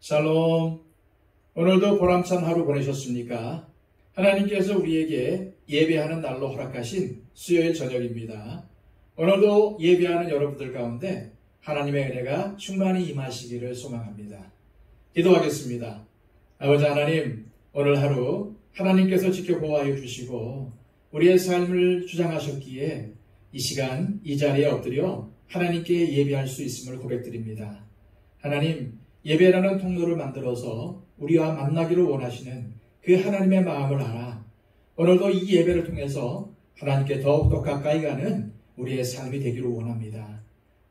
샬롬. 오늘도 보람찬 하루 보내셨습니까? 하나님께서 우리에게 예배하는 날로 허락하신 수요일 저녁입니다. 오늘도 예배하는 여러분들 가운데 하나님의 은혜가 충만히 임하시기를 소망합니다. 기도하겠습니다. 아버지 하나님, 오늘 하루 하나님께서 지켜 보호하여 주시고 우리의 삶을 주장하셨기에 이 시간 이 자리에 엎드려 하나님께 예배할 수 있음을 고백드립니다. 하나님, 예배라는 통로를 만들어서 우리와 만나기를 원하시는 그 하나님의 마음을 알아 오늘도 이 예배를 통해서 하나님께 더욱더 가까이 가는 우리의 삶이 되기를 원합니다.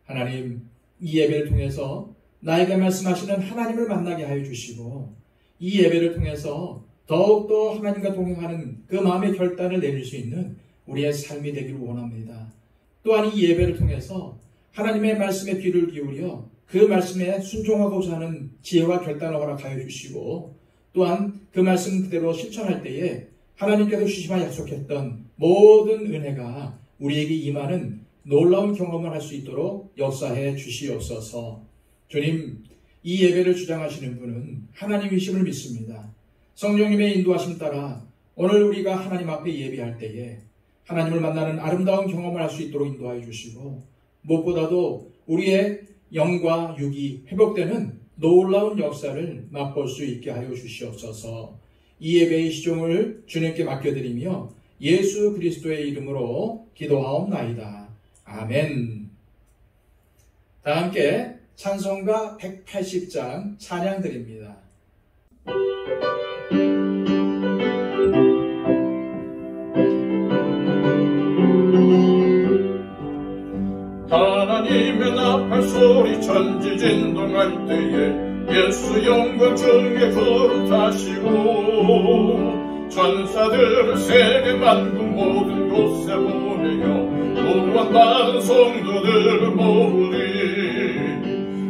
하나님, 이 예배를 통해서 나에게 말씀하시는 하나님을 만나게 하여 주시고 이 예배를 통해서 더욱더 하나님과 동행하는 그 마음의 결단을 내릴 수 있는 우리의 삶이 되기를 원합니다. 또한 이 예배를 통해서 하나님의 말씀에 귀를 기울여 그 말씀에 순종하고자 하는 지혜와 결단을 허락하여 주시고 또한 그 말씀 그대로 실천할 때에 하나님께서 주시마 약속했던 모든 은혜가 우리에게 임하는 놀라운 경험을 할 수 있도록 역사해 주시옵소서. 주님, 이 예배를 주장하시는 분은 하나님이심을 믿습니다. 성령님의 인도하심 따라 오늘 우리가 하나님 앞에 예배할 때에 하나님을 만나는 아름다운 경험을 할 수 있도록 인도하여 주시고 무엇보다도 우리의 영과 육이 회복되는 놀라운 역사를 맛볼 수 있게 하여 주시옵소서. 이 예배의 시종을 주님께 맡겨드리며 예수 그리스도의 이름으로 기도하옵나이다. 아멘. 다 함께 찬송가 180장 찬양 드립니다. 하나님의 나팔 소리 천지진동할 때에 예수 영광 중에 구름 타시고 천사들을 세계 만국 모든 곳에 보내어 구원받은 성도들을 모으리.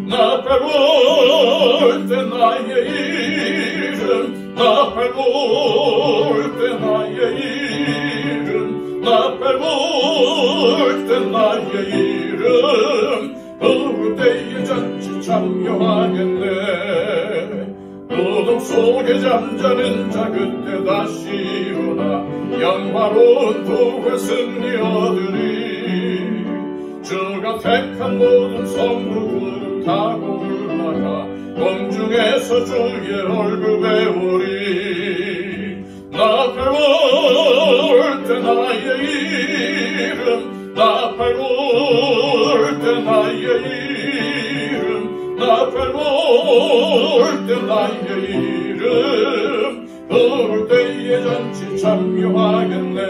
나팔 불 때 나의 이름, 나팔 불 때 나의 이름, 나팔 불 때 나의 이름, 부를 때에 잔치 참여하겠네. 어둠 속에 잠자는 자 그때 다시 일어나 영화로운 부활 승리 얻으리. 주가 택한 모든 성부 구름 타고 올라가 공중에서 주의 얼굴 배우리. 나팔 불 때 나의 이름, 나팔 불 때 나의 이름, 나팔 불 때 나의 이름, 부를 때에 잔치 참여하겠네.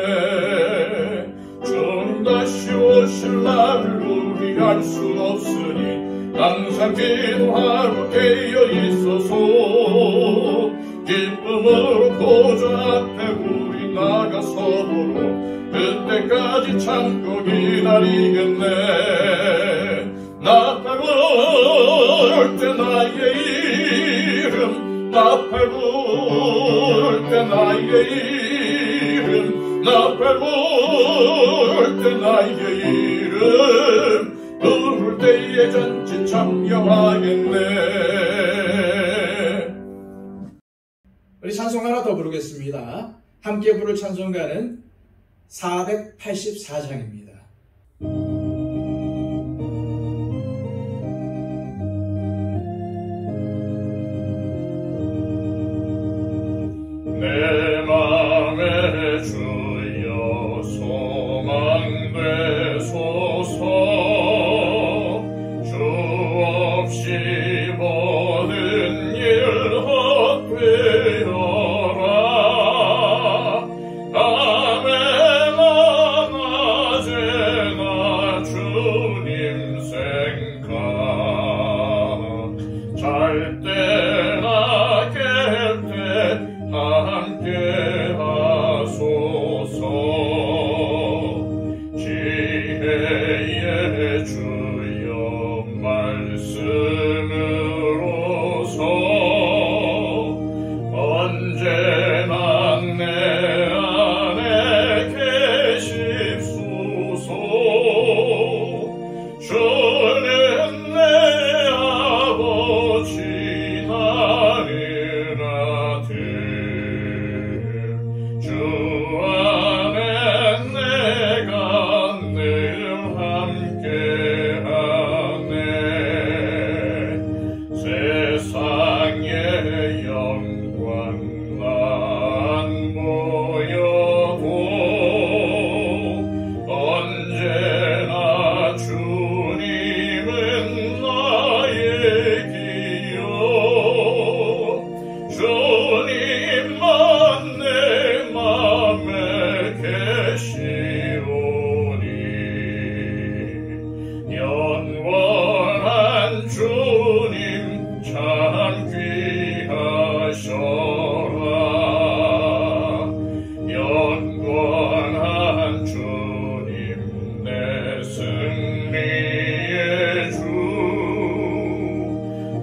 주님 다시 오실 날을 우리 알 수 없으니 항상 기도하고 깨어 있어서 기쁨으로 보좌 앞에 우리 나가서 보러 그때까지 참고 기다리겠네. 나팔 불 때 나의 이름, 나팔 불 때 나의 이름, 나팔 불 때 나의 이름, 부를 때에 잔치 참여하겠네. 우리 찬송 하나 더 부르겠습니다. 함께 부를 찬송가는 484장입니다. 내 맘에 주여 소망 되소서. 주 없이 모든 일 헛되어라. 밤에나 낮에나 주님 생각, 잘 때나 깰 때 함께 하소서. 지혜의 주여 말씀으로서 언제나 내 안에 계십소서. 주는 내 아버지 나 예배하네. 세상의 영광만 보여도 언제나 주님은 나의 기여. 주님만 내 맘에 계시오니 영원한 주님 참 귀하셔라. 영원한 주님 내 승리의 주.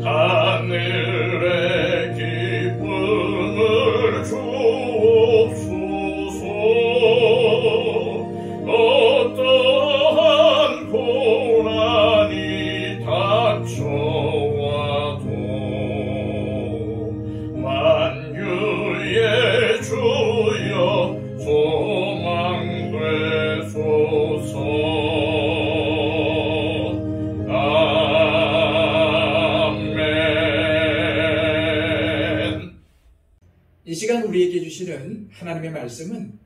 하늘의 기쁨을 주옵소서. 어떠한 고난이 닥쳐와도 만유의 주여 소망되소서. 이 시간 우리에게 주시는 하나님의 말씀은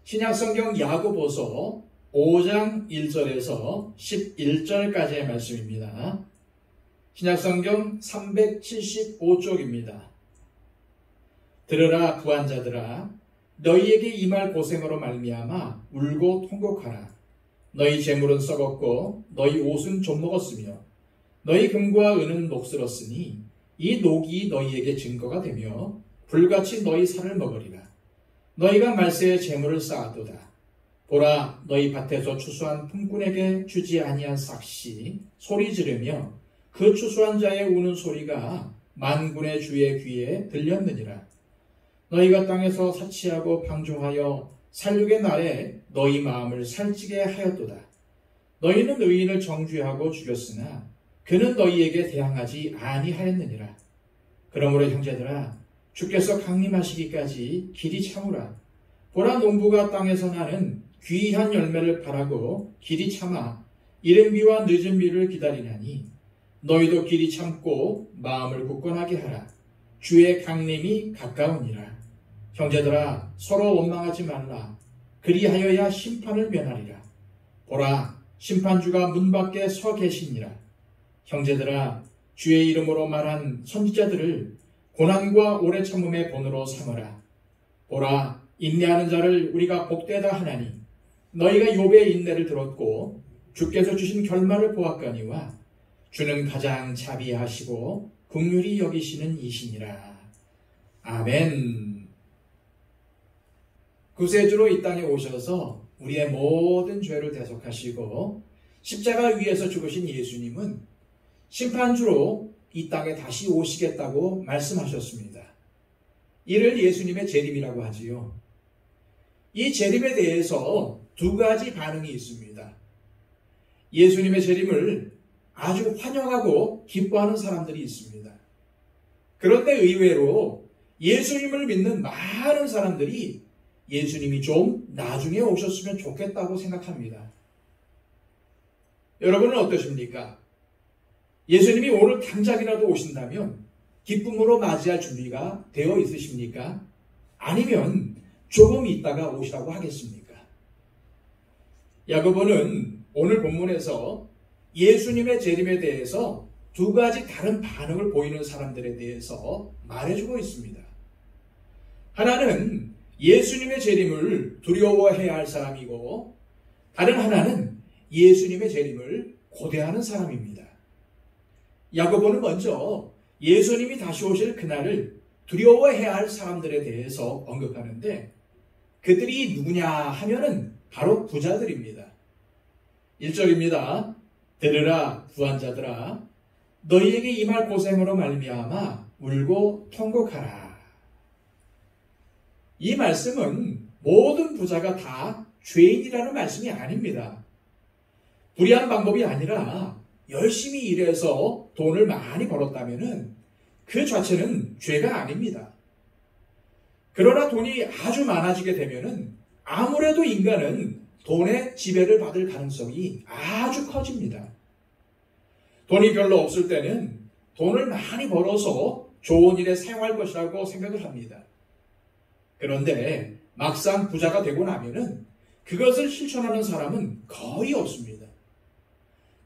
신약성경 야고보서 5장 1절에서 11절까지의 말씀입니다. 신약성경 375쪽입니다. 들으라 부한자들아, 너희에게 임할 고생으로 말미암아 울고 통곡하라. 너희 재물은 썩었고 너희 옷은 좀 먹었으며 너희 금과 은은 녹슬었으니 이 녹이 너희에게 증거가 되며 불같이 너희 살을 먹으리라. 너희가 말세에 재물을 쌓아도다. 보라, 너희 밭에서 추수한 품꾼에게 주지 아니한 삭시 소리 지르며 그 추수한 자의 우는 소리가 만군의 주의 귀에 들렸느니라. 너희가 땅에서 사치하고 방종하여 살육의 날에 너희 마음을 살찌게 하였도다. 너희는 의인을 정죄하고 죽였으나 그는 너희에게 대항하지 아니하였느니라. 그러므로 형제들아, 주께서 강림하시기까지 길이 참으라. 보라, 농부가 땅에서 나는 귀한 열매를 바라고 길이 참아 이른 비와 늦은 비를 기다리나니 너희도 길이 참고 마음을 굳건하게 하라. 주의 강림이 가까우니라. 형제들아, 서로 원망하지 말라. 그리하여야 심판을 면하리라. 보라, 심판주가 문 밖에 서 계시니라. 형제들아, 주의 이름으로 말한 선지자들을 고난과 오래 참음의 본으로 삼으라. 보라, 인내하는 자를 우리가 복되다 하나니 너희가 욥의 인내를 들었고 주께서 주신 결말을 보았거니와 주는 가장 자비하시고 긍휼히 여기시는 이시니라. 아멘. 구세주로 이 땅에 오셔서 우리의 모든 죄를 대속하시고 십자가 위에서 죽으신 예수님은 심판주로 이 땅에 다시 오시겠다고 말씀하셨습니다. 이를 예수님의 재림이라고 하지요. 이 재림에 대해서 두 가지 반응이 있습니다. 예수님의 재림을 아주 환영하고 기뻐하는 사람들이 있습니다. 그런데 의외로 예수님을 믿는 많은 사람들이 예수님이 좀 나중에 오셨으면 좋겠다고 생각합니다. 여러분은 어떠십니까? 예수님이 오늘 당장이라도 오신다면 기쁨으로 맞이할 준비가 되어 있으십니까? 아니면 조금 있다가 오시라고 하겠습니까? 야고보는 오늘 본문에서 예수님의 재림에 대해서 두 가지 다른 반응을 보이는 사람들에 대해서 말해주고 있습니다. 하나는 예수님의 재림을 두려워해야 할 사람이고, 다른 하나는 예수님의 재림을 고대하는 사람입니다. 야고보는 먼저 예수님이 다시 오실 그날을 두려워해야 할 사람들에 대해서 언급하는데, 그들이 누구냐 하면은 바로 부자들입니다. 1절입니다. 들으라 부한자들아, 너희에게 임할 고생으로 말미암아 울고 통곡하라. 이 말씀은 모든 부자가 다 죄인이라는 말씀이 아닙니다. 불의한 방법이 아니라 열심히 일해서 돈을 많이 벌었다면 그 자체는 죄가 아닙니다. 그러나 돈이 아주 많아지게 되면 아무래도 인간은 돈의 지배를 받을 가능성이 아주 커집니다. 돈이 별로 없을 때는 돈을 많이 벌어서 좋은 일에 사용할 것이라고 생각을 합니다. 그런데 막상 부자가 되고 나면은 그것을 실천하는 사람은 거의 없습니다.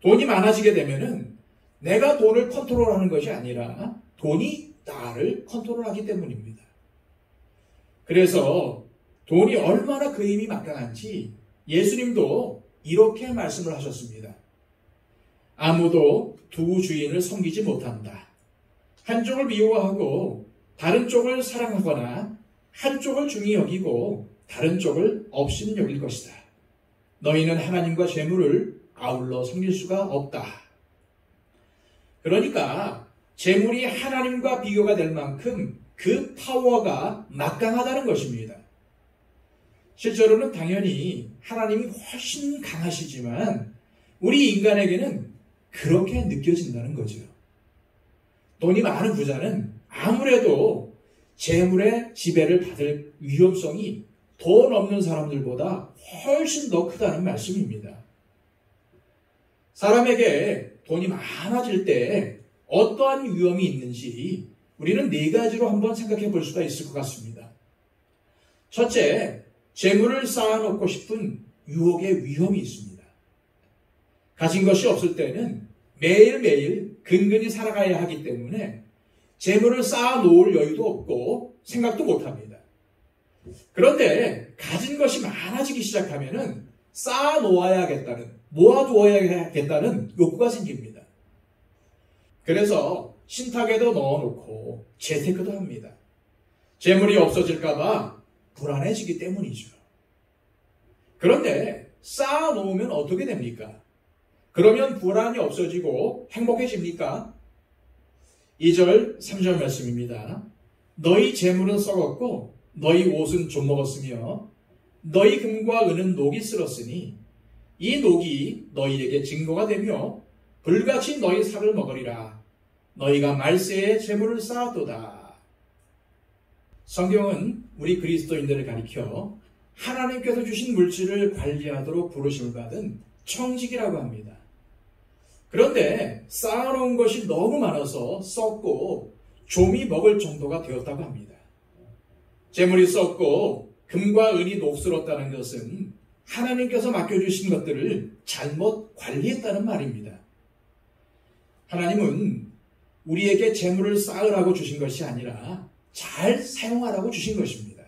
돈이 많아지게 되면은 내가 돈을 컨트롤하는 것이 아니라 돈이 나를 컨트롤하기 때문입니다. 그래서 돈이 얼마나 그 힘이 막강한지 예수님도 이렇게 말씀을 하셨습니다. 아무도 두 주인을 섬기지 못한다. 한쪽을 미워하고 다른 쪽을 사랑하거나 한쪽을 중히 여기고 다른 쪽을 업신 여길 것이다. 너희는 하나님과 재물을 아울러 섬길 수가 없다. 그러니까 재물이 하나님과 비교가 될 만큼 그 파워가 막강하다는 것입니다. 실제로는 당연히 하나님이 훨씬 강하시지만 우리 인간에게는 그렇게 느껴진다는 거죠. 돈이 많은 부자는 아무래도 재물의 지배를 받을 위험성이 돈 없는 사람들보다 훨씬 더 크다는 말씀입니다. 사람에게 돈이 많아질 때 어떠한 위험이 있는지 우리는 네 가지로 한번 생각해 볼 수가 있을 것 같습니다. 첫째, 재물을 쌓아놓고 싶은 유혹의 위험이 있습니다. 가진 것이 없을 때는 매일매일 근근히 살아가야 하기 때문에 재물을 쌓아놓을 여유도 없고 생각도 못합니다. 그런데 가진 것이 많아지기 시작하면은 쌓아놓아야겠다는, 모아두어야겠다는 욕구가 생깁니다. 그래서 신탁에도 넣어놓고 재테크도 합니다. 재물이 없어질까봐 불안해지기 때문이죠. 그런데 쌓아놓으면 어떻게 됩니까? 그러면 불안이 없어지고 행복해집니까? 2절, 3절 말씀입니다. 너희 재물은 썩었고 너희 옷은 좀먹었으며 너희 금과 은은 녹이 쓸었으니 이 녹이 너희에게 증거가 되며 불같이 너희 살을 먹으리라. 너희가 말세에 재물을 쌓았도다. 성경은 우리 그리스도인들을 가리켜 하나님께서 주신 물질을 관리하도록 부르심을 받은 청직이라고 합니다. 그런데 쌓아놓은 것이 너무 많아서 썩고 좀이 먹을 정도가 되었다고 합니다. 재물이 썩고 금과 은이 녹슬었다는 것은 하나님께서 맡겨주신 것들을 잘못 관리했다는 말입니다. 하나님은 우리에게 재물을 쌓으라고 주신 것이 아니라 잘 사용하라고 주신 것입니다.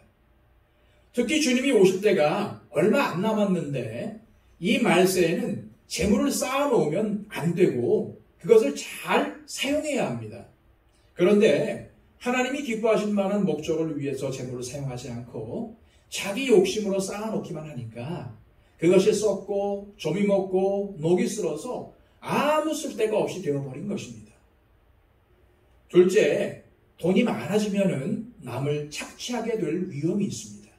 특히 주님이 오실 때가 얼마 안 남았는데 이 말세에는 재물을 쌓아놓으면 안 되고 그것을 잘 사용해야 합니다. 그런데 하나님이 기뻐하실 만한 목적을 위해서 재물을 사용하지 않고 자기 욕심으로 쌓아놓기만 하니까 그것이 썩고 좀이 먹고 녹이 슬어서 아무 쓸데가 없이 되어버린 것입니다. 둘째, 돈이 많아지면은 남을 착취하게 될 위험이 있습니다.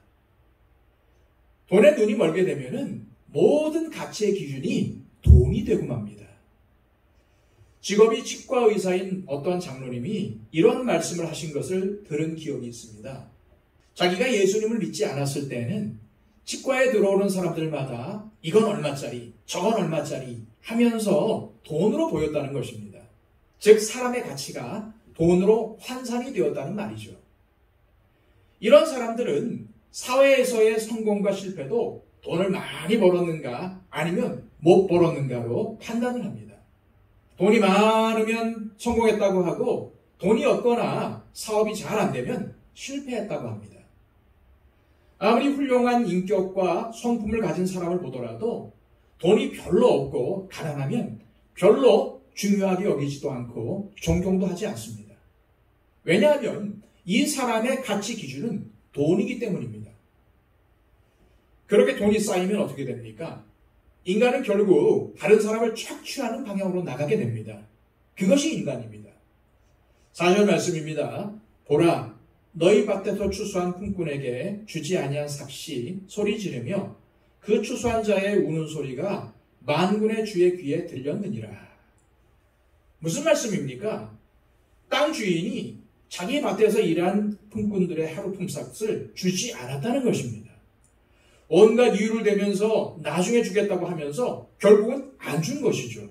돈에 눈이 멀게 되면은 모든 가치의 기준이 돈이 되고 맙니다. 직업이 치과 의사인 어떤 장로님이 이런 말씀을 하신 것을 들은 기억이 있습니다. 자기가 예수님을 믿지 않았을 때는 치과에 들어오는 사람들마다 이건 얼마짜리, 저건 얼마짜리 하면서 돈으로 보였다는 것입니다. 즉 사람의 가치가 돈으로 환산이 되었다는 말이죠. 이런 사람들은 사회에서의 성공과 실패도 돈을 많이 벌었는가 아니면 못 벌었는가로 판단을 합니다. 돈이 많으면 성공했다고 하고 돈이 없거나 사업이 잘 안 되면 실패했다고 합니다. 아무리 훌륭한 인격과 성품을 가진 사람을 보더라도 돈이 별로 없고 가난하면 별로 중요하게 여기지도 않고 존경도 하지 않습니다. 왜냐하면 이 사람의 가치 기준은 돈이기 때문입니다. 그렇게 돈이 쌓이면 어떻게 됩니까? 인간은 결국 다른 사람을 착취하는 방향으로 나가게 됩니다. 그것이 인간입니다. 4절 말씀입니다. 보라, 너희 밭에서 추수한 품꾼에게 주지 아니한 삭시 소리 지르며 그 추수한 자의 우는 소리가 만군의 주의 귀에 들렸느니라. 무슨 말씀입니까? 땅 주인이 자기 밭에서 일한 품꾼들의 하루 품삯을 주지 않았다는 것입니다. 온갖 이유를 대면서 나중에 주겠다고 하면서 결국은 안 준 것이죠.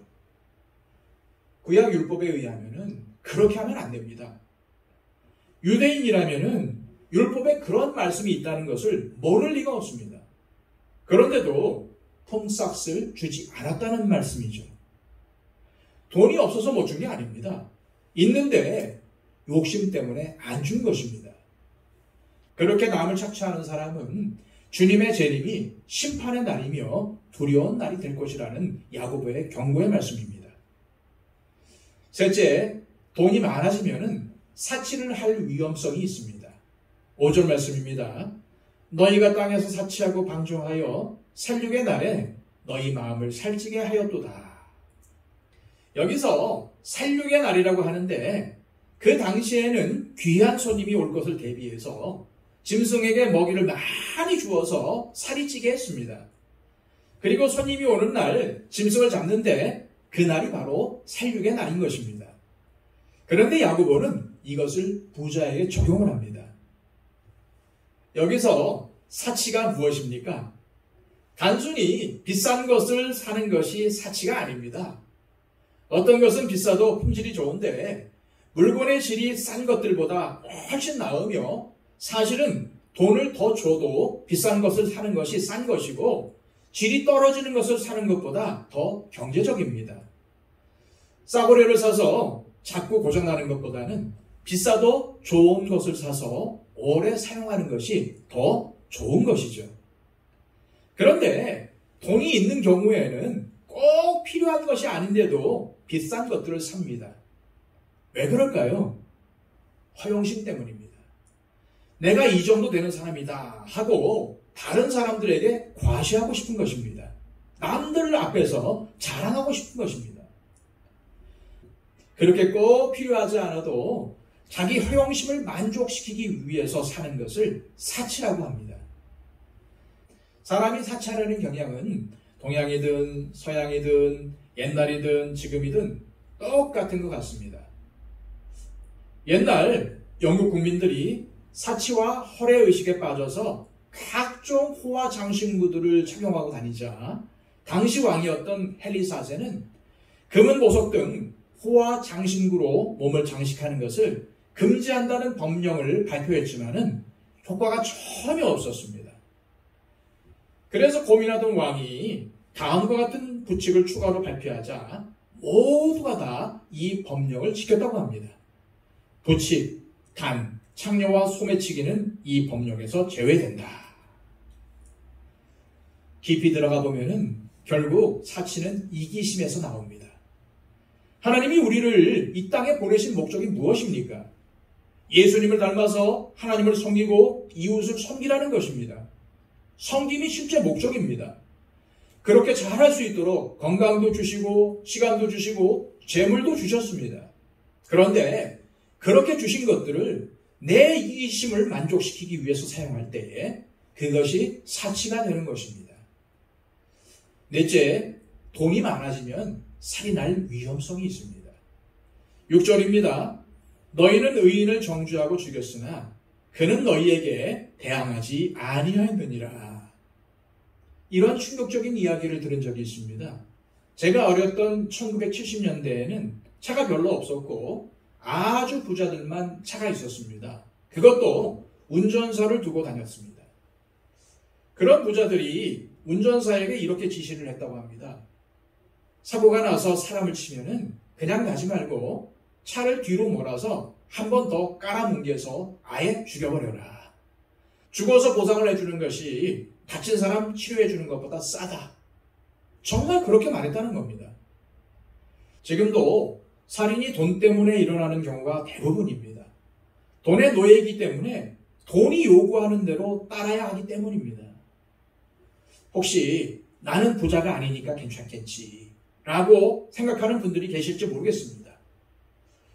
구약 율법에 의하면은 그렇게 하면 안 됩니다. 유대인이라면은 율법에 그런 말씀이 있다는 것을 모를 리가 없습니다. 그런데도 폼삭스를 주지 않았다는 말씀이죠. 돈이 없어서 못 준 게 아닙니다. 있는데 욕심 때문에 안 준 것입니다. 그렇게 남을 착취하는 사람은 주님의 재림이 심판의 날이며 두려운 날이 될 것이라는 야고보의 경고의 말씀입니다. 셋째, 돈이 많아지면은 사치를 할 위험성이 있습니다. 5절 말씀입니다. 너희가 땅에서 사치하고 방종하여 살육의 날에 너희 마음을 살찌게 하였도다. 여기서 살육의 날이라고 하는데 그 당시에는 귀한 손님이 올 것을 대비해서 짐승에게 먹이를 많이 주어서 살이 찌게 했습니다. 그리고 손님이 오는 날 짐승을 잡는데 그 날이 바로 살육의 날인 것입니다. 그런데 야고보는 이것을 부자에게 적용을 합니다. 여기서 사치가 무엇입니까? 단순히 비싼 것을 사는 것이 사치가 아닙니다. 어떤 것은 비싸도 품질이 좋은데 물건의 질이 싼 것들보다 훨씬 나으며 사실은 돈을 더 줘도 비싼 것을 사는 것이 싼 것이고 질이 떨어지는 것을 사는 것보다 더 경제적입니다. 싸구려를 사서 자꾸 고장나는 것보다는 비싸도 좋은 것을 사서 오래 사용하는 것이 더 좋은 것이죠. 그런데 돈이 있는 경우에는 꼭 필요한 것이 아닌데도 비싼 것들을 삽니다. 왜 그럴까요? 허영심 때문입니다. 내가 이 정도 되는 사람이다 하고 다른 사람들에게 과시하고 싶은 것입니다. 남들 앞에서 자랑하고 싶은 것입니다. 그렇게 꼭 필요하지 않아도 자기 허영심을 만족시키기 위해서 사는 것을 사치라고 합니다. 사람이 사치하려는 경향은 동양이든 서양이든 옛날이든 지금이든 똑같은 것 같습니다. 옛날 영국 국민들이 사치와 허례의식에 빠져서 각종 호화 장신구들을 착용하고 다니자 당시 왕이었던 헨리 4세는 금은 보석 등 호화 장신구로 몸을 장식하는 것을 금지한다는 법령을 발표했지만은 효과가 전혀 없었습니다. 그래서 고민하던 왕이 다음과 같은 부칙을 추가로 발표하자 모두가 다 이 법령을 지켰다고 합니다. 부칙, 단, 창녀와 소매치기는 이 법령에서 제외된다. 깊이 들어가 보면은 결국 사치는 이기심에서 나옵니다. 하나님이 우리를 이 땅에 보내신 목적이 무엇입니까? 예수님을 닮아서 하나님을 섬기고 이웃을 섬기라는 것입니다. 섬김이 실제 목적입니다. 그렇게 잘할 수 있도록 건강도 주시고 시간도 주시고 재물도 주셨습니다. 그런데 그렇게 주신 것들을 내 이기심을 만족시키기 위해서 사용할 때에 그것이 사치가 되는 것입니다. 넷째, 돈이 많아지면 살이 날 위험성이 있습니다. 6절입니다. 너희는 의인을 정죄하고 죽였으나 그는 너희에게 대항하지 아니하였느니라. 이런 충격적인 이야기를 들은 적이 있습니다. 제가 어렸던 1970년대에는 차가 별로 없었고 아주 부자들만 차가 있었습니다. 그것도 운전사를 두고 다녔습니다. 그런 부자들이 운전사에게 이렇게 지시를 했다고 합니다. 사고가 나서 사람을 치면은 그냥 가지 말고 차를 뒤로 몰아서 한 번 더 깔아뭉개서 아예 죽여버려라. 죽어서 보상을 해주는 것이 다친 사람 치료해주는 것보다 싸다. 정말 그렇게 말했다는 겁니다. 지금도 살인이 돈 때문에 일어나는 경우가 대부분입니다. 돈의 노예이기 때문에 돈이 요구하는 대로 따라야 하기 때문입니다. 혹시 나는 부자가 아니니까 괜찮겠지 라고 생각하는 분들이 계실지 모르겠습니다.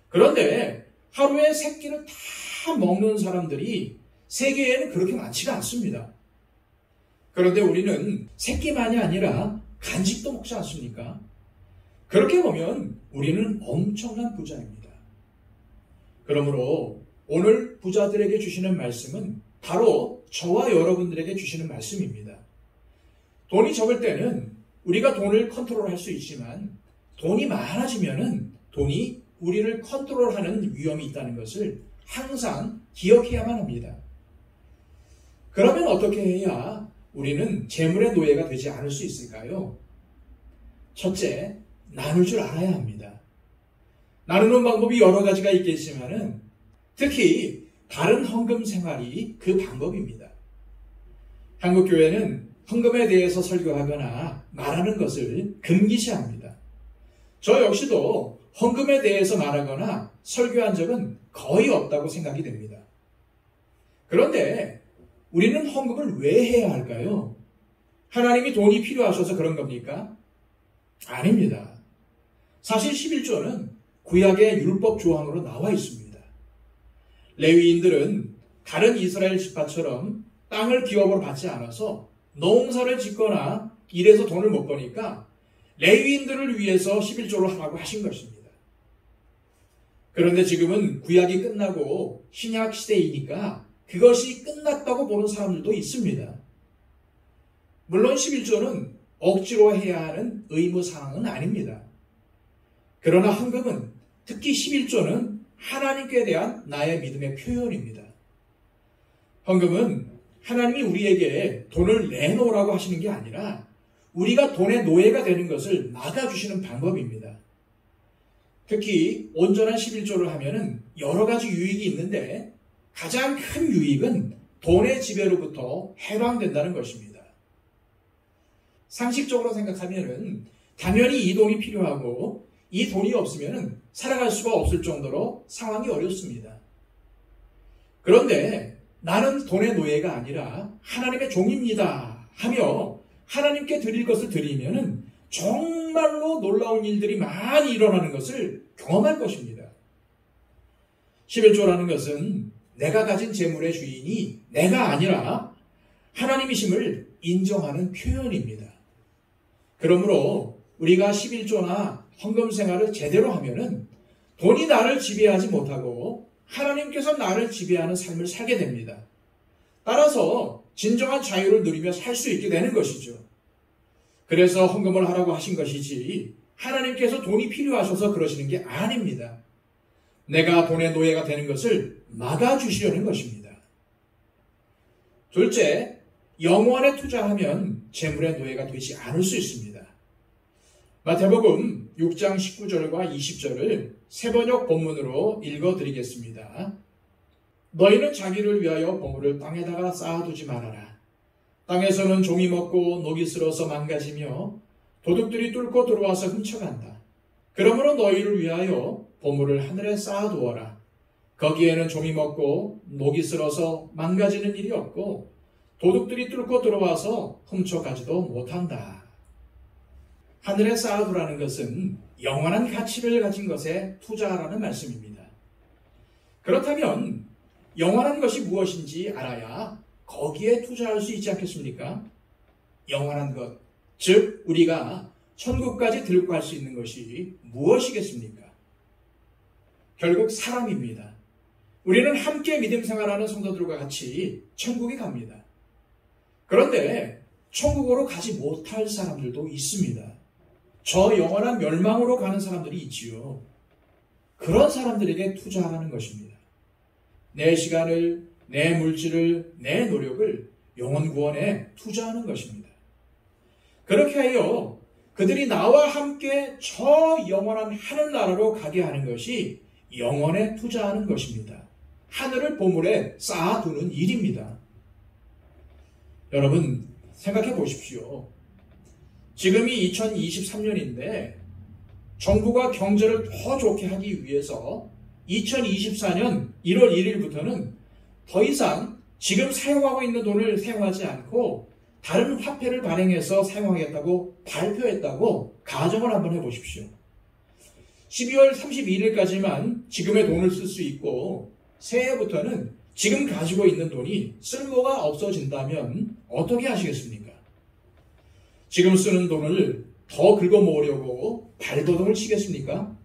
그런데 하루에 3끼를 다 먹는 사람들이 세계에는 그렇게 많지가 않습니다. 그런데 우리는 3끼만이 아니라 간식도 먹지 않습니까? 그렇게 보면 우리는 엄청난 부자입니다. 그러므로 오늘 부자들에게 주시는 말씀은 바로 저와 여러분들에게 주시는 말씀입니다. 돈이 적을 때는 우리가 돈을 컨트롤할 수 있지만 돈이 많아지면은 돈이 우리를 컨트롤하는 위험이 있다는 것을 항상 기억해야만 합니다. 그러면 어떻게 해야 우리는 재물의 노예가 되지 않을 수 있을까요? 첫째, 나눌 줄 알아야 합니다. 나누는 방법이 여러 가지가 있겠지만은 특히 다른 헌금 생활이 그 방법입니다. 한국교회는 헌금에 대해서 설교하거나 말하는 것을 금기시합니다. 저 역시도 헌금에 대해서 말하거나 설교한 적은 거의 없다고 생각이 됩니다. 그런데 우리는 헌금을 왜 해야 할까요? 하나님이 돈이 필요하셔서 그런 겁니까? 아닙니다. 사실 11조는 구약의 율법 조항으로 나와 있습니다. 레위인들은 다른 이스라엘 지파처럼 땅을 기업으로 받지 않아서 농사를 짓거나 일해서 돈을 못 버니까 레위인들을 위해서 11조를 하라고 하신 것입니다. 그런데 지금은 구약이 끝나고 신약 시대이니까 그것이 끝났다고 보는 사람들도 있습니다. 물론 11조는 억지로 해야 하는 의무사항은 아닙니다. 그러나 헌금은, 특히 11조는 하나님께 대한 나의 믿음의 표현입니다. 헌금은 하나님이 우리에게 돈을 내놓으라고 하시는 게 아니라 우리가 돈의 노예가 되는 것을 막아주시는 방법입니다. 특히 온전한 11조를 하면은 여러 가지 유익이 있는데 가장 큰 유익은 돈의 지배로부터 해방된다는 것입니다. 상식적으로 생각하면은 당연히 이 돈이 필요하고 이 돈이 없으면은 살아갈 수가 없을 정도로 상황이 어렵습니다. 그런데 나는 돈의 노예가 아니라 하나님의 종입니다 하며 하나님께 드릴 것을 드리면은 정말로 놀라운 일들이 많이 일어나는 것을 경험할 것입니다. 11조라는 것은 내가 가진 재물의 주인이 내가 아니라 하나님이심을 인정하는 표현입니다. 그러므로 우리가 11조나 헌금 생활을 제대로 하면은 돈이 나를 지배하지 못하고 하나님께서 나를 지배하는 삶을 살게 됩니다. 따라서 진정한 자유를 누리며 살 수 있게 되는 것이죠. 그래서 헌금을 하라고 하신 것이지 하나님께서 돈이 필요하셔서 그러시는 게 아닙니다. 내가 돈의 노예가 되는 것을 막아주시려는 것입니다. 둘째, 영원에 투자하면 재물의 노예가 되지 않을 수 있습니다. 마태복음 6장 19절과 20절을 새번역 본문으로 읽어드리겠습니다. 너희는 자기를 위하여 보물을 땅에다가 쌓아두지 말아라. 땅에서는 종이 먹고 녹이 슬어서 망가지며 도둑들이 뚫고 들어와서 훔쳐간다. 그러므로 너희를 위하여 보물을 하늘에 쌓아두어라. 거기에는 종이 먹고 녹이 슬어서 망가지는 일이 없고 도둑들이 뚫고 들어와서 훔쳐가지도 못한다. 하늘에 쌓아두라는 것은 영원한 가치를 가진 것에 투자하라는 말씀입니다. 그렇다면 영원한 것이 무엇인지 알아야 거기에 투자할 수 있지 않겠습니까? 영원한 것, 즉 우리가 천국까지 들고 갈 수 있는 것이 무엇이겠습니까? 결국 사람입니다. 우리는 함께 믿음 생활하는 성도들과 같이 천국에 갑니다. 그런데 천국으로 가지 못할 사람들도 있습니다. 저 영원한 멸망으로 가는 사람들이 있지요. 그런 사람들에게 투자하라는 것입니다. 내 시간을, 내 물질을, 내 노력을 영혼 구원에 투자하는 것입니다. 그렇게 하여 그들이 나와 함께 저 영원한 하늘나라로 가게 하는 것이 영혼에 투자하는 것입니다. 하늘을 보물에 쌓아두는 일입니다. 여러분 생각해 보십시오. 지금이 2023년인데 정부가 경제를 더 좋게 하기 위해서 2024년 1월 1일부터는 더 이상 지금 사용하고 있는 돈을 사용하지 않고 다른 화폐를 발행해서 사용하겠다고 발표했다고 가정을 한번 해보십시오. 12월 31일까지만 지금의 돈을 쓸 수 있고 새해부터는 지금 가지고 있는 돈이 쓸모가 없어진다면 어떻게 하시겠습니까? 지금 쓰는 돈을 더 긁어 모으려고 발버둥을 치겠습니까?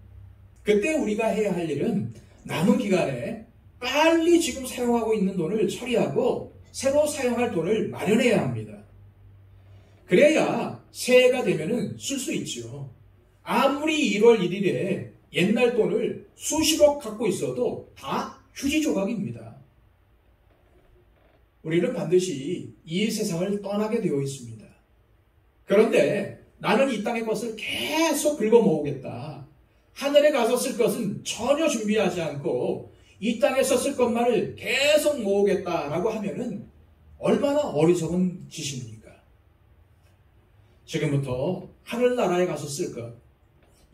그때 우리가 해야 할 일은 남은 기간에 빨리 지금 사용하고 있는 돈을 처리하고 새로 사용할 돈을 마련해야 합니다. 그래야 새해가 되면은 쓸 수 있죠. 아무리 1월 1일에 옛날 돈을 수십억 갖고 있어도 다 휴지 조각입니다. 우리는 반드시 이 세상을 떠나게 되어 있습니다. 그런데 나는 이 땅의 것을 계속 긁어 모으겠다. 하늘에 가서 쓸 것은 전혀 준비하지 않고 이 땅에서 쓸 것만을 계속 모으겠다라고 하면은 얼마나 어리석은 짓입니까? 지금부터 하늘나라에 가서 쓸 것,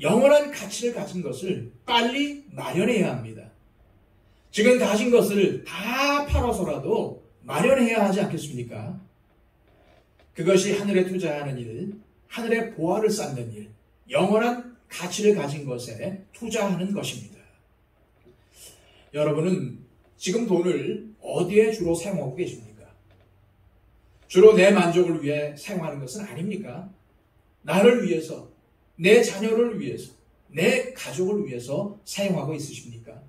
영원한 가치를 가진 것을 빨리 마련해야 합니다. 지금 가진 것을 다 팔아서라도 마련해야 하지 않겠습니까? 그것이 하늘에 투자하는 일, 하늘의 보화를 쌓는 일, 영원한 가치를 가진 것에 투자하는 것입니다. 여러분은 지금 돈을 어디에 주로 사용하고 계십니까? 주로 내 만족을 위해 사용하는 것은 아닙니까? 나를 위해서, 내 자녀를 위해서, 내 가족을 위해서 사용하고 있으십니까?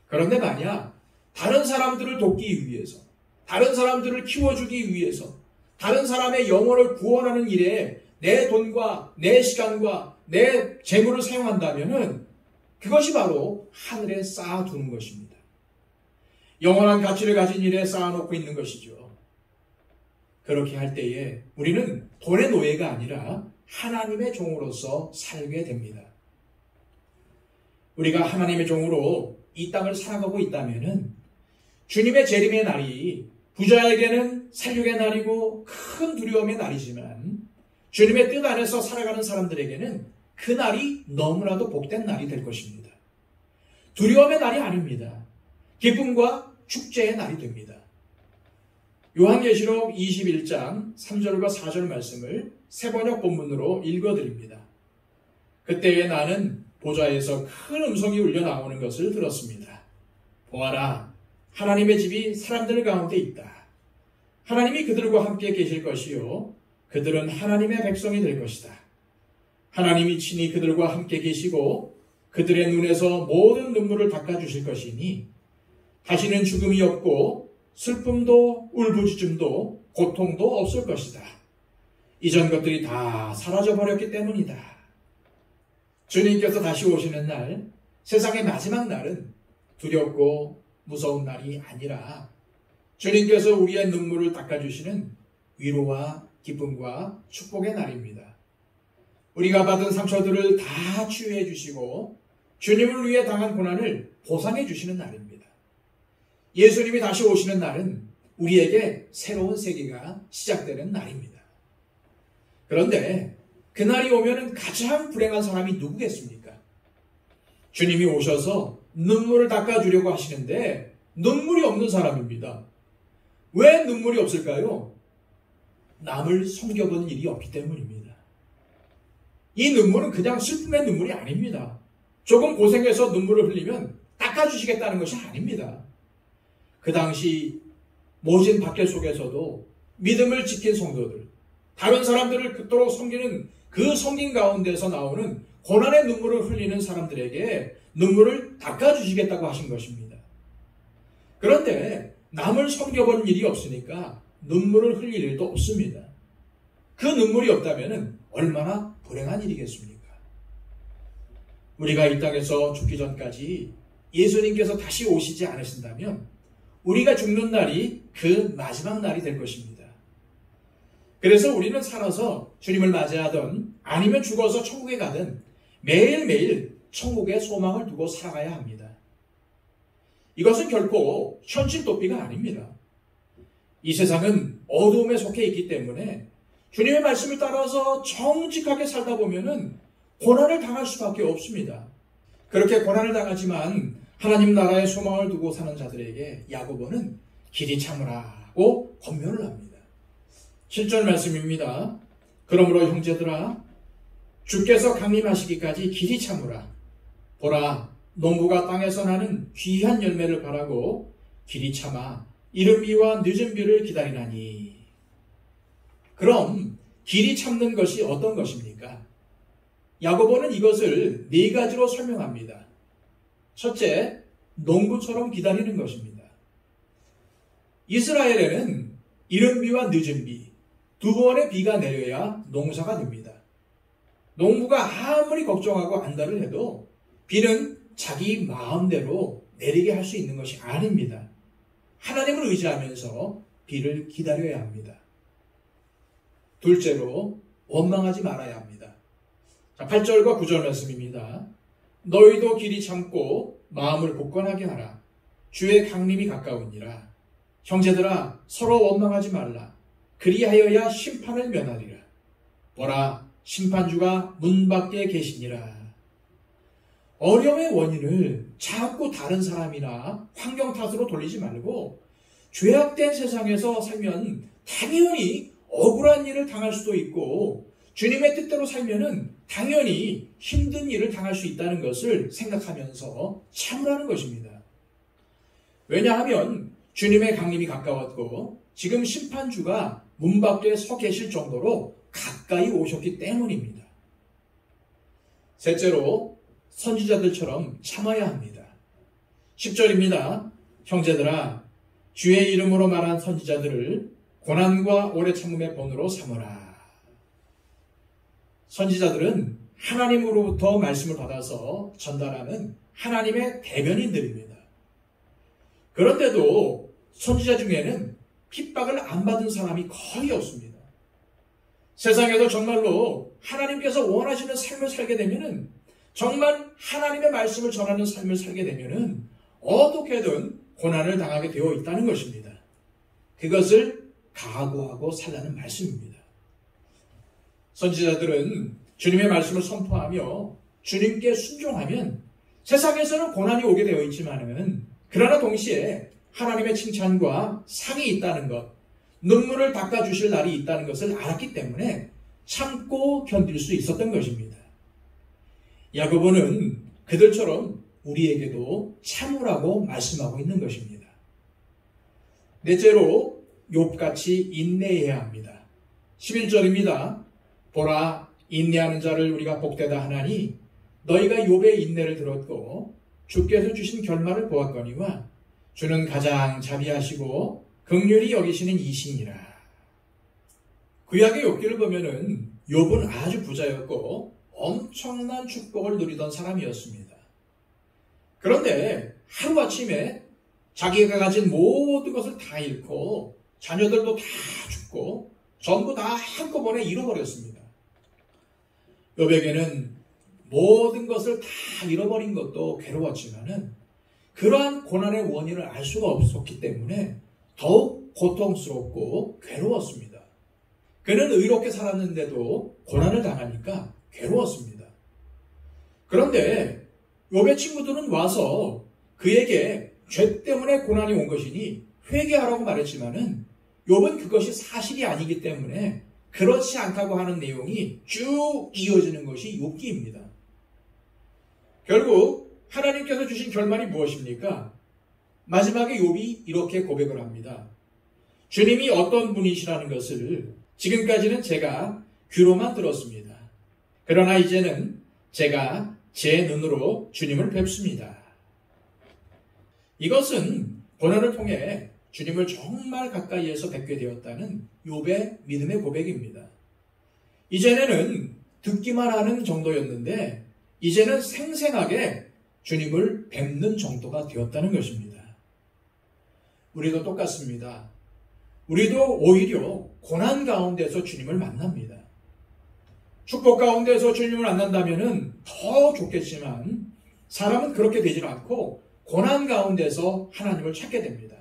그런데 만약 다른 사람들을 돕기 위해서, 다른 사람들을 키워주기 위해서, 다른 사람의 영혼을 구원하는 일에 내 돈과 내 시간과 내 재물을 사용한다면은 그것이 바로 하늘에 쌓아두는 것입니다. 영원한 가치를 가진 일에 쌓아놓고 있는 것이죠. 그렇게 할 때에 우리는 돈의 노예가 아니라 하나님의 종으로서 살게 됩니다. 우리가 하나님의 종으로 이 땅을 살아가고 있다면은 주님의 재림의 날이 부자에게는 살육의 날이고 큰 두려움의 날이지만 주님의 뜻 안에서 살아가는 사람들에게는 그 날이 너무나도 복된 날이 될 것입니다. 두려움의 날이 아닙니다. 기쁨과 축제의 날이 됩니다. 요한계시록 21장 3절과 4절 말씀을 새번역 본문으로 읽어드립니다. 그때에 나는 보좌에서 큰 음성이 울려 나오는 것을 들었습니다. 보아라, 하나님의 집이 사람들 가운데 있다. 하나님이 그들과 함께 계실 것이요 그들은 하나님의 백성이 될 것이다. 하나님이 친히 그들과 함께 계시고 그들의 눈에서 모든 눈물을 닦아주실 것이니 다시는 죽음이 없고 슬픔도 울부짖음도 고통도 없을 것이다. 이전 것들이 다 사라져버렸기 때문이다. 주님께서 다시 오시는 날, 세상의 마지막 날은 두렵고 무서운 날이 아니라 주님께서 우리의 눈물을 닦아주시는 위로와 기쁨과 축복의 날입니다. 우리가 받은 상처들을 다 치유해 주시고 주님을 위해 당한 고난을 보상해 주시는 날입니다. 예수님이 다시 오시는 날은 우리에게 새로운 세계가 시작되는 날입니다. 그런데 그날이 오면은 가장 불행한 사람이 누구겠습니까? 주님이 오셔서 눈물을 닦아주려고 하시는데 눈물이 없는 사람입니다. 왜 눈물이 없을까요? 남을 섬겨본 일이 없기 때문입니다. 이 눈물은 그냥 슬픔의 눈물이 아닙니다. 조금 고생해서 눈물을 흘리면 닦아주시겠다는 것이 아닙니다. 그 당시 모진 박해 속에서도 믿음을 지킨 성도들, 다른 사람들을 그토록 섬기는 그 섬긴 가운데서 나오는 고난의 눈물을 흘리는 사람들에게 눈물을 닦아주시겠다고 하신 것입니다. 그런데 남을 섬겨본 일이 없으니까 눈물을 흘릴 일도 없습니다. 그 눈물이 없다면 얼마나 불행한 일이겠습니까? 우리가 이 땅에서 죽기 전까지 예수님께서 다시 오시지 않으신다면 우리가 죽는 날이 그 마지막 날이 될 것입니다. 그래서 우리는 살아서 주님을 맞이하든 아니면 죽어서 천국에 가든 매일매일 천국의 소망을 두고 살아가야 합니다. 이것은 결코 현실 도피가 아닙니다. 이 세상은 어두움에 속해 있기 때문에 주님의 말씀을 따라서 정직하게 살다 보면은 고난을 당할 수밖에 없습니다. 그렇게 고난을 당하지만 하나님 나라의 소망을 두고 사는 자들에게 야고보는 길이 참으라고 권면을 합니다. 7절 말씀입니다. 그러므로 형제들아 주께서 강림하시기까지 길이 참으라. 보라, 농부가 땅에서 나는 귀한 열매를 바라고 길이 참아 이른 비와 늦은 비를 기다리나니. 그럼 길이 참는 것이 어떤 것입니까? 야고보는 이것을 네 가지로 설명합니다. 첫째, 농부처럼 기다리는 것입니다. 이스라엘에는 이른 비와 늦은 비, 두 번의 비가 내려야 농사가 됩니다. 농부가 아무리 걱정하고 안달을 해도 비는 자기 마음대로 내리게 할 수 있는 것이 아닙니다. 하나님을 의지하면서 비를 기다려야 합니다. 둘째로 원망하지 말아야 합니다. 8절과 9절 말씀입니다. 너희도 길이 참고 마음을 굳건하게 하라. 주의 강림이 가까우니라. 형제들아 서로 원망하지 말라. 그리하여야 심판을 면하리라. 보라 심판주가 문 밖에 계시니라. 어려움의 원인을 자꾸 다른 사람이나 환경 탓으로 돌리지 말고 죄악된 세상에서 살면 당연히 억울한 일을 당할 수도 있고 주님의 뜻대로 살면은 당연히 힘든 일을 당할 수 있다는 것을 생각하면서 참으라는 것입니다. 왜냐하면 주님의 강림이 가까웠고 지금 심판주가 문 밖에 서 계실 정도로 가까이 오셨기 때문입니다. 셋째로 선지자들처럼 참아야 합니다. 10절입니다. 형제들아 주의 이름으로 말한 선지자들을 고난과 오래 참음의 본으로 삼으라. 선지자들은 하나님으로부터 말씀을 받아서 전달하는 하나님의 대변인들입니다. 그런데도 선지자 중에는 핍박을 안 받은 사람이 거의 없습니다. 세상에서 정말로 하나님께서 원하시는 삶을 살게 되면은 정말 하나님의 말씀을 전하는 삶을 살게 되면은 어떻게든 고난을 당하게 되어 있다는 것입니다. 그것을 각오하고 살라는 말씀입니다. 선지자들은 주님의 말씀을 선포하며 주님께 순종하면 세상에서는 고난이 오게 되어 있지만은 그러나 동시에 하나님의 칭찬과 상이 있다는 것, 눈물을 닦아주실 날이 있다는 것을 알았기 때문에 참고 견딜 수 있었던 것입니다. 야고보는 그들처럼 우리에게도 참으라고 말씀하고 있는 것입니다. 넷째로 욥같이 인내해야 합니다. 11절입니다. 보라 인내하는 자를 우리가 복되다 하나니 너희가 욥의 인내를 들었고 주께서 주신 결말을 보았거니와 주는 가장 자비하시고 긍휼히 여기시는 이신이라. 구약의 욥기를 보면은 욥은 아주 부자였고 엄청난 축복을 누리던 사람이었습니다. 그런데 하루아침에 자기가 가진 모든 것을 다 잃고 자녀들도 다 죽고 전부 다 한꺼번에 잃어버렸습니다. 욥에게는 모든 것을 다 잃어버린 것도 괴로웠지만은 그러한 고난의 원인을 알 수가 없었기 때문에 더욱 고통스럽고 괴로웠습니다. 그는 의롭게 살았는데도 고난을 당하니까 괴로웠습니다. 그런데 욥의 친구들은 와서 그에게 죄 때문에 고난이 온 것이니 회개하라고 말했지만은 욥은 그것이 사실이 아니기 때문에 그렇지 않다고 하는 내용이 쭉 이어지는 것이 욥기입니다. 결국 하나님께서 주신 결말이 무엇입니까? 마지막에 욥이 이렇게 고백을 합니다. 주님이 어떤 분이시라는 것을 지금까지는 제가 귀로만 들었습니다. 그러나 이제는 제가 제 눈으로 주님을 뵙습니다. 이것은 고난을 통해 주님을 정말 가까이에서 뵙게 되었다는 욥의 믿음의 고백입니다. 이전에는 듣기만 하는 정도였는데 이제는 생생하게 주님을 뵙는 정도가 되었다는 것입니다. 우리도 똑같습니다. 우리도 오히려 고난 가운데서 주님을 만납니다. 축복 가운데서 주님을 만난다면 더 좋겠지만 사람은 그렇게 되질 않고 고난 가운데서 하나님을 찾게 됩니다.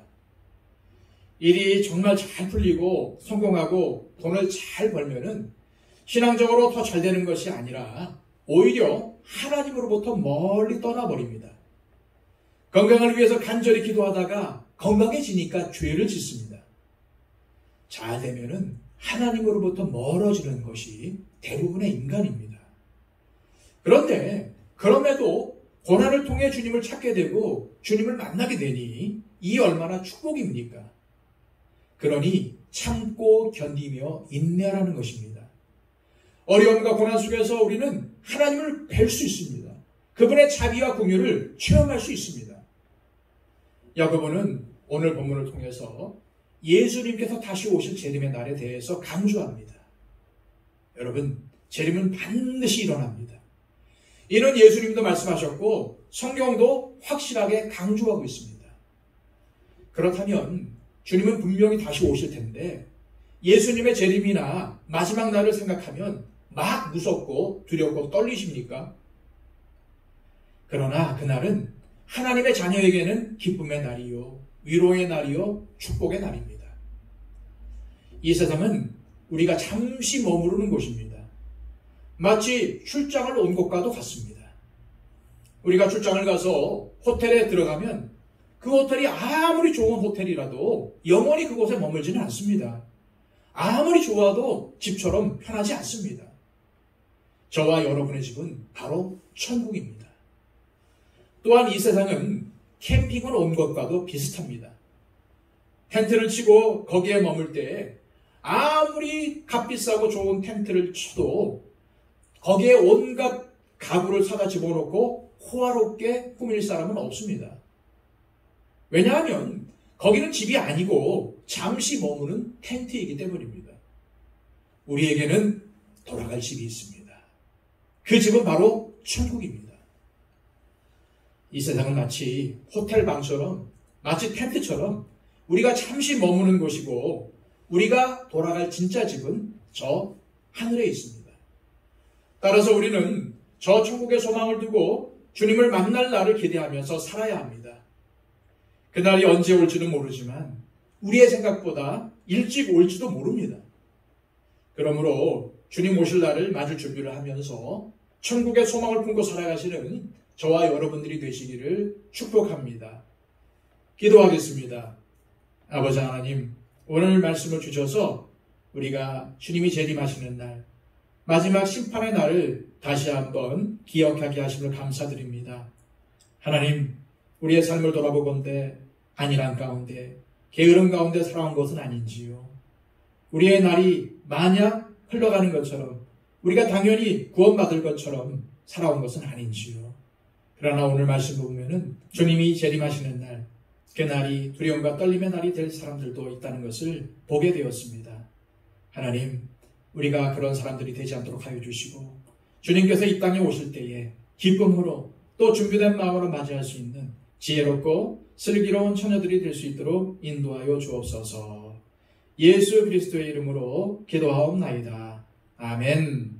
일이 정말 잘 풀리고 성공하고 돈을 잘 벌면은 신앙적으로 더 잘 되는 것이 아니라 오히려 하나님으로부터 멀리 떠나버립니다. 건강을 위해서 간절히 기도하다가 건강해지니까 죄를 짓습니다. 잘 되면은 하나님으로부터 멀어지는 것이 대부분의 인간입니다. 그런데 그럼에도 고난을 통해 주님을 찾게 되고 주님을 만나게 되니 이 얼마나 축복입니까? 그러니 참고 견디며 인내하라는 것입니다. 어려움과 고난 속에서 우리는 하나님을 뵐 수 있습니다. 그분의 자비와 긍휼을 체험할 수 있습니다. 야고보는 오늘 본문을 통해서 예수님께서 다시 오실 재림의 날에 대해서 강조합니다. 여러분, 재림은 반드시 일어납니다. 이는 예수님도 말씀하셨고 성경도 확실하게 강조하고 있습니다. 그렇다면 주님은 분명히 다시 오실 텐데 예수님의 재림이나 마지막 날을 생각하면 막 무섭고 두렵고 떨리십니까? 그러나 그날은 하나님의 자녀에게는 기쁨의 날이요, 위로의 날이요, 축복의 날입니다. 이 세상은 우리가 잠시 머무르는 곳입니다. 마치 출장을 온 것과도 같습니다. 우리가 출장을 가서 호텔에 들어가면 그 호텔이 아무리 좋은 호텔이라도 영원히 그곳에 머물지는 않습니다. 아무리 좋아도 집처럼 편하지 않습니다. 저와 여러분의 집은 바로 천국입니다. 또한 이 세상은 캠핑을 온 것과도 비슷합니다. 텐트를 치고 거기에 머물 때 아무리 값비싸고 좋은 텐트를 쳐도 거기에 온갖 가구를 사다 집어넣고 호화롭게 꾸밀 사람은 없습니다. 왜냐하면 거기는 집이 아니고 잠시 머무는 텐트이기 때문입니다. 우리에게는 돌아갈 집이 있습니다. 그 집은 바로 천국입니다. 이 세상은 마치 호텔 방처럼, 마치 텐트처럼 우리가 잠시 머무는 곳이고 우리가 돌아갈 진짜 집은 저 하늘에 있습니다. 따라서 우리는 저 천국의 소망을 두고 주님을 만날 날을 기대하면서 살아야 합니다. 그날이 언제 올지는 모르지만 우리의 생각보다 일찍 올지도 모릅니다. 그러므로 주님 오실 날을 맞을 준비를 하면서 천국의 소망을 품고 살아가시는 저와 여러분들이 되시기를 축복합니다. 기도하겠습니다. 아버지 하나님, 오늘 말씀을 주셔서 우리가 주님이 재림하시는 날, 마지막 심판의 날을 다시 한번 기억하게 하심을 감사드립니다. 하나님, 우리의 삶을 돌아보건대 안일한 가운데, 게으름 가운데 살아온 것은 아닌지요. 우리의 날이 만약 흘러가는 것처럼, 우리가 당연히 구원받을 것처럼 살아온 것은 아닌지요. 그러나 오늘 말씀 보면은 주님이 재림하시는 날, 그 날이 두려움과 떨림의 날이 될 사람들도 있다는 것을 보게 되었습니다. 하나님, 우리가 그런 사람들이 되지 않도록 하여 주시고 주님께서 이 땅에 오실 때에 기쁨으로 또 준비된 마음으로 맞이할 수 있는 지혜롭고 슬기로운 처녀들이 될 수 있도록 인도하여 주옵소서. 예수 그리스도의 이름으로 기도하옵나이다. 아멘.